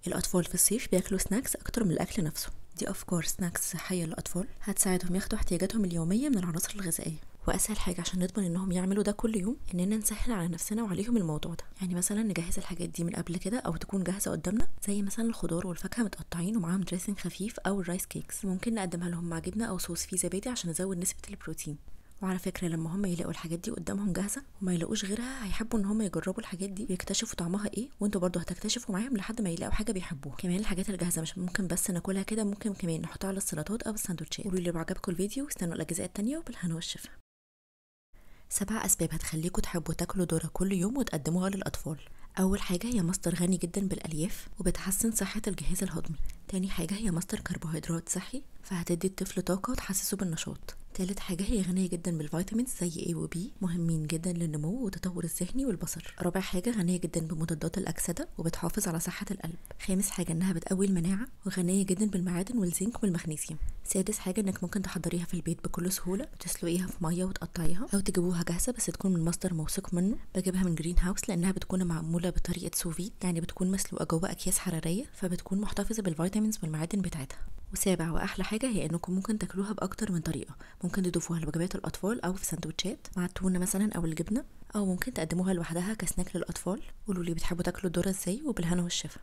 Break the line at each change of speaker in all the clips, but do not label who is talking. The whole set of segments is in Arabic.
الأطفال في الصيف بياكلوا سناكس أكتر من الأكل نفسه. دي أفكار سناكس صحية للأطفال هتساعدهم ياخدوا احتياجاتهم اليومية من العناصر الغذائية. وأسهل حاجة عشان نضمن إنهم يعملوا ده كل يوم إننا نسهل على نفسنا وعليهم الموضوع ده. يعني مثلا نجهز الحاجات دي من قبل كده أو تكون جاهزة قدامنا، زي مثلا الخضار والفاكهة متقطعين ومعاهم دريسنج خفيف أو الرايس كيكس. ممكن نقدمها لهم مع جبنة أو صوص فيه زبادي عشان نزود نسبة البروتين. وعلى فكرة لما هم يلاقوا الحاجات دي قدامهم جاهزة وما يلاقوش غيرها، هيحبوا ان هم يجربوا الحاجات دي ويكتشفوا طعمها ايه، وانتوا برضو هتكتشفوا معاهم لحد ما يلاقوا حاجة بيحبوها. كمان الحاجات الجاهزة مش ممكن بس ناكلها كده، ممكن كمان نحطها على السلطات او الساندوتشات. قولوا لي لو عجبكم الفيديو واستنوا الاجزاء التانية، وبالهنا والشفا. 7 أسباب هتخليكوا تحبوا تاكلوا ذرة كل يوم وتقدموها للأطفال. أول حاجة هي مصدر غني جدا بالألياف وبتحسن صحة الجهاز الهضمي. تاني حاجة هي مصدر كربوهيدرات صحي فهتدي الطفل طاقة وتحسسه بالنشاط. تالت حاجة هي غنية جدا بالفيتامينز زي A و B، مهمين جدا للنمو والتطور الذهني والبصر. رابع حاجة غنية جدا بمضادات الأكسدة وبتحافظ على صحة القلب. خامس حاجة إنها بتقوي المناعة وغنية جدا بالمعادن والزنك والمغنيسيوم. سادس حاجة إنك ممكن تحضريها في البيت بكل سهولة وتسلقيها في مية وتقطعيها أو تجيبوها جاهزة بس تكون من مصدر موثوق منه. بجيبها من جرين هاوس لأنها بتكون معمولة بطريقة سوفي، يعني بتكون مسلوقة جوه أكياس حرارية فبتكون محتفظة بالفيتامينز والمعادن بتاعتها. وسابع واحلى حاجه هي انكم ممكن تاكلوها باكتر من طريقه. ممكن تضيفوها لوجبات الاطفال او في سندوتشات مع التونه مثلا او الجبنه، او ممكن تقدموها لوحدها كسناك للاطفال. قولوا لي بتحبوا تاكلوا الذره ازاي، وبالهنا والشفا.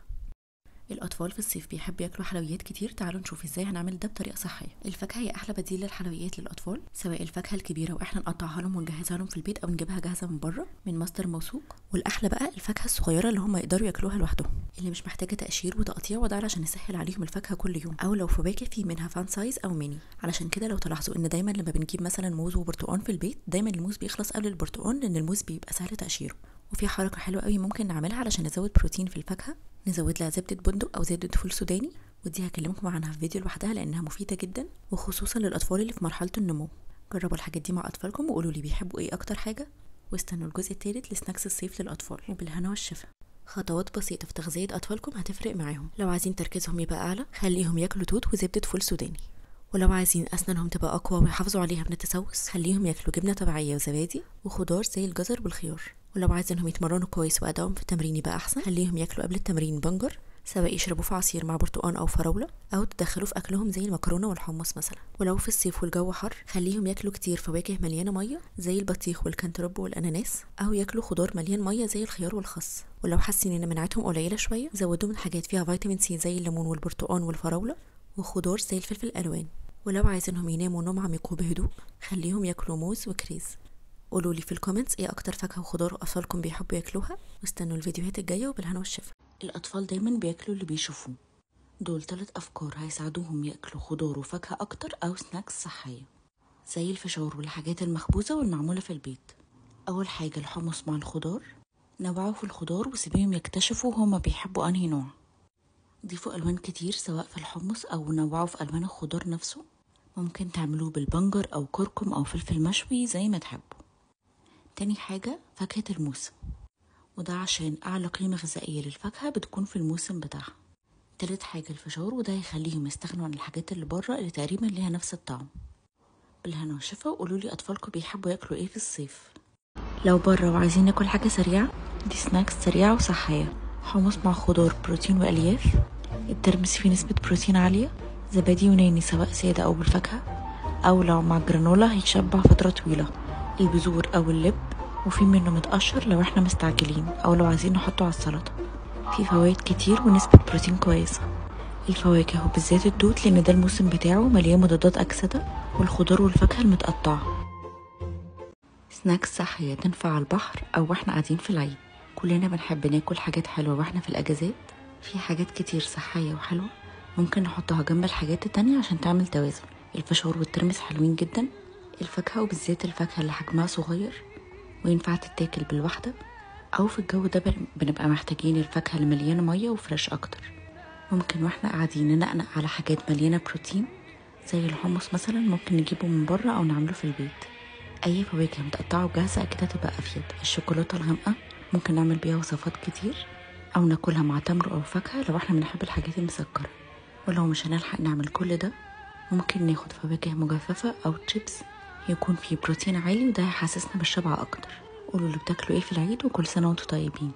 الاطفال في الصيف بيحبوا ياكلوا حلويات كتير. تعالوا نشوف ازاي هنعمل ده بطريقه صحيه. الفاكهه هي احلى بديل للحلويات للاطفال، سواء الفاكهه الكبيره واحنا نقطعها لهم ونجهزها لهم في البيت او نجيبها جاهزه من بره من مصدر موثوق، والاحلى بقى الفاكهه الصغيره اللي هم يقدروا ياكلوها لوحدهم، اللي مش محتاجه تقشير وتقطيع، وده علشان نسهل عليهم الفاكهه كل يوم. او لو فواكه في منها فان سايز او ميني. علشان كده لو تلاحظوا ان دايما لما بنجيب مثلا موز وبرتقان في البيت، دايما الموز بيخلص قبل البرتقان لان الموز بيبقى سهل تقشيره. وفي حركه حلوه قوي ممكن نعملها علشان نزود بروتين في الفاكهه، نزود لها زبده بندق او زبده فول سوداني، ودي هكلمكم عنها في فيديو لوحدها لانها مفيده جدا وخصوصا للاطفال اللي في مرحله النمو. جربوا الحاجات دي مع اطفالكم وقولوا لي بيحبوا ايه اكتر حاجه، واستنوا الجزء الثالث لسناكس الصيف للاطفال. وبالهنا والشفا. خطوات بسيطه في تغذيه اطفالكم هتفرق معاهم. لو عايزين تركيزهم يبقى اعلى، خليهم ياكلوا توت وزبده فول سوداني. ولو عايزين اسنانهم تبقى اقوى ويحافظوا عليها من التسوس، خليهم ياكلوا جبنه طبيعيه وزبادي وخضار زي الجزر والخيار. ولو عايزينهم يتمرنوا كويس وادائهم في التمرين يبقى احسن، خليهم ياكلوا قبل التمرين بنجر، سواء يشربوه في عصير مع برتقان او فراوله، او تدخلوه في اكلهم زي المكرونه والحمص مثلا. ولو في الصيف والجو حر، خليهم ياكلوا كتير فواكه مليانه ميه زي البطيخ والكانتروب والاناناس، او ياكلوا خضار مليان ميه زي الخيار والخس. ولو حاسين ان مناعتهم قليله شويه، زودوا من حاجات فيها فيتامين سي زي الليمون والبرتقان والفراوله، وخضار زي الفلفل الالوان. ولو عايزينهم يناموا نوم عميق وبهدوء، خليهم ياكلوا موز وكريز. قولوا لي في الكومنتس ايه اكتر فاكهه وخضار اطفالكم بيحبوا ياكلوها، واستنوا الفيديوهات الجايه، وبالهنا والشفا. الاطفال دايما بياكلوا اللي بيشوفوه. دول 3 افكار هيساعدوهم ياكلوا خضار وفاكهه اكتر او سناكس صحيه، زي الفشار والحاجات المخبوزه والمعموله في البيت. اول حاجه الحمص مع الخضار. نوعوا في الخضار وسيبيهم يكتشفوا هما بيحبوا انهي نوع. ضيفوا الوان كتير سواء في الحمص او نوعوا في الوان الخضار نفسه. ممكن تعملوه بالبنجر او كركم او فلفل مشوي زي ما تحبوا. تاني حاجة فاكهة الموسم، وده عشان أعلى قيمة غذائية للفاكهة بتكون في الموسم بتاعها. تالت حاجة الفشار، وده هيخليهم يستغنوا عن الحاجات اللي بره اللي تقريبا ليها نفس الطعم. بالهنا والشفا. وقولوا لي أطفالكم بيحبوا ياكلوا ايه في الصيف. لو بره وعايزين ناكل حاجة سريعة، دي سناكس سريعة وصحية. حمص مع خضار، بروتين وألياف، الترمس فيه نسبة بروتين عالية، زبادي يوناني سواء سادة أو بالفاكهة، أو لو مع جرانولا هيشبع فترة طويلة، البذور أو اللب، وفي منه متقشر لو احنا مستعجلين او لو عايزين نحطه على السلطة. في فوائد كتير ونسبة بروتين كويسة. الفواكه وبالذات التوت لان ده الموسم بتاعه مليان مضادات اكسدة، والخضار والفاكهة المتقطعة. سناكس صحية تنفع على البحر او واحنا قاعدين في العيد. كلنا بنحب ناكل حاجات حلوة واحنا في الاجازات. في حاجات كتير صحية وحلوة ممكن نحطها جنب الحاجات التانية عشان تعمل توازن. الفشار والترمس حلوين جدا. الفاكهة وبالذات الفاكهة اللي حجمها صغير وينفع تتاكل بالواحدة، او في الجو ده بنبقى محتاجين الفاكهة اللي مليانة مية وفريش اكتر. ممكن واحنا قاعدين ننقنق على حاجات مليانة بروتين زي الحمص مثلا، ممكن نجيبه من بره او نعمله في البيت. اي فواكه متقطعه وجاهزه اكيد هتبقى افيد. الشوكولاته الغامقه ممكن نعمل بيها وصفات كتير، او ناكلها مع تمر او فاكهه لو احنا بنحب الحاجات المسكره. ولو مش هنلحق نعمل كل ده، ممكن ناخد فواكه مجففه او تشيبس يكون فيه بروتين عالي، وده هيحسسنا بالشبع اكتر. قولوا اللي بتاكلوا ايه في العيد، وكل سنه وانتم طيبين.